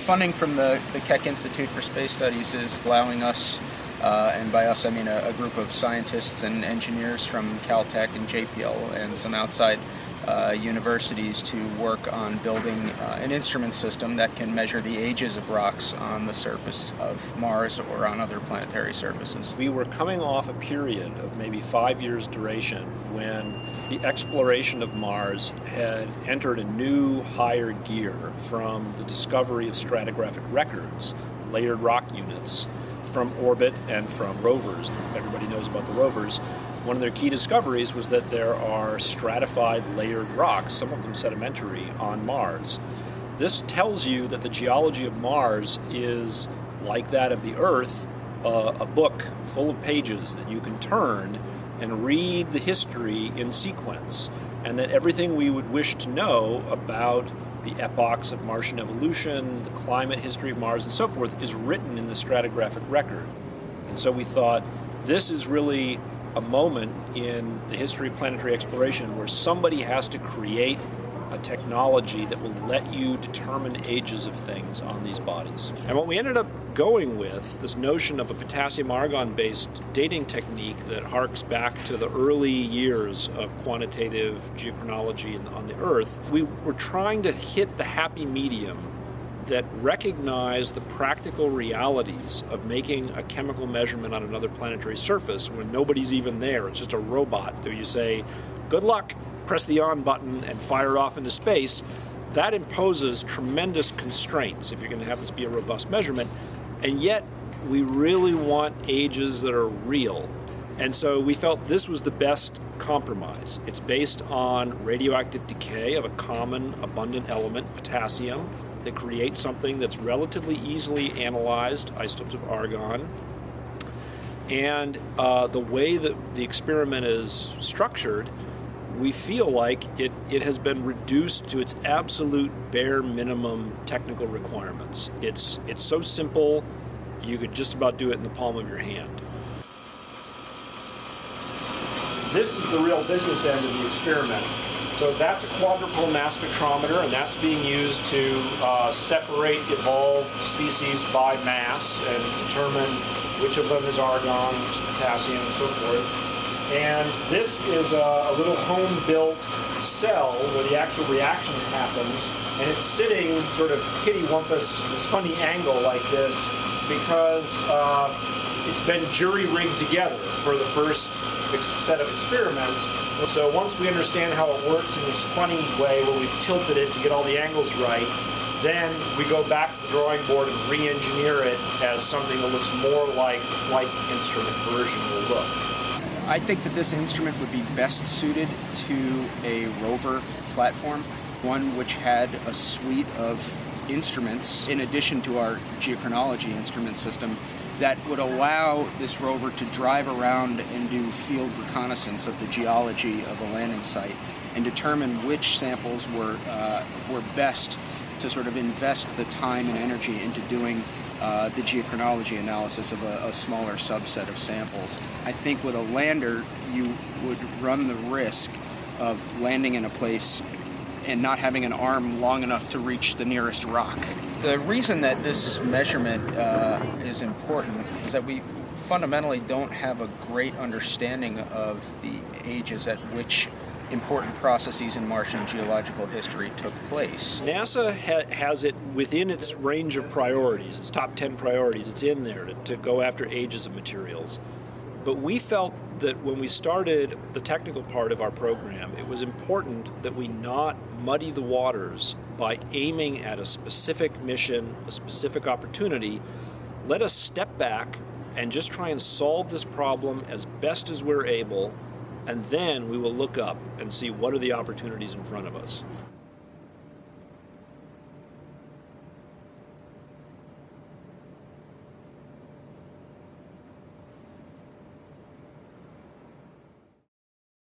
Funding from the Keck Institute for Space Studies is allowing us, and by us I mean a group of scientists and engineers from Caltech and JPL and some outside universities to work on building an instrument system that can measure the ages of rocks on the surface of Mars or on other planetary surfaces. We were coming off a period of maybe 5 years duration when the exploration of Mars had entered a new higher gear from the discovery of stratigraphic records, layered rock units, from orbit and from rovers. Everybody knows about the rovers. One of their key discoveries was that there are stratified layered rocks, some of them sedimentary, on Mars. This tells you that the geology of Mars is like that of the Earth, a book full of pages that you can turn and read the history in sequence, and that everything we would wish to know about the epochs of Martian evolution, the climate history of Mars, and so forth is written in the stratigraphic record. And so we thought, this is really a moment in the history of planetary exploration where somebody has to create a technology that will let you determine ages of things on these bodies. And what we ended up going with, this notion of a potassium-argon-based dating technique that harks back to the early years of quantitative geochronology on the Earth, we were trying to hit the happy medium that recognize the practical realities of making a chemical measurement on another planetary surface when nobody's even there. It's just a robot that you say, good luck, press the on button and fire off into space. That imposes tremendous constraints if you're going to have this be a robust measurement, and yet we really want ages that are real. And so we felt this was the best compromise. It's based on radioactive decay of a common abundant element, potassium, that creates something that's relatively easily analyzed, isotopes of argon. And the way that the experiment is structured, we feel like it has been reduced to its absolute bare minimum technical requirements. It's so simple, you could just about do it in the palm of your hand. This is the real business end of the experiment. So that's a quadrupole mass spectrometer, and that's being used to separate evolved species by mass and determine which of them is argon, which is potassium, and so forth. And this is a little home-built cell where the actual reaction happens, and it's sitting sort of kitty-wumpus, this funny angle like this, because it's been jury-rigged together for the first set of experiments. So once we understand how it works in this funny way where we've tilted it to get all the angles right, then we go back to the drawing board and re-engineer it as something that looks more like the flight instrument version will look. I think that this instrument would be best suited to a rover platform, one which had a suite of instruments in addition to our geochronology instrument system that would allow this rover to drive around and do field reconnaissance of the geology of a landing site and determine which samples were best to sort of invest the time and energy into doing the geochronology analysis of a smaller subset of samples. I think with a lander, you would run the risk of landing in a place and not having an arm long enough to reach the nearest rock. The reason that this measurement is important is that we fundamentally don't have a great understanding of the ages at which important processes in Martian geological history took place. NASA has it within its range of priorities, its top 10 priorities, it's in there to go after ages of materials. But we felt that when we started the technical part of our program, it was important that we not muddy the waters by aiming at a specific mission, a specific opportunity. Let us step back and just try and solve this problem as best as we're able, and then we will look up and see what are the opportunities in front of us.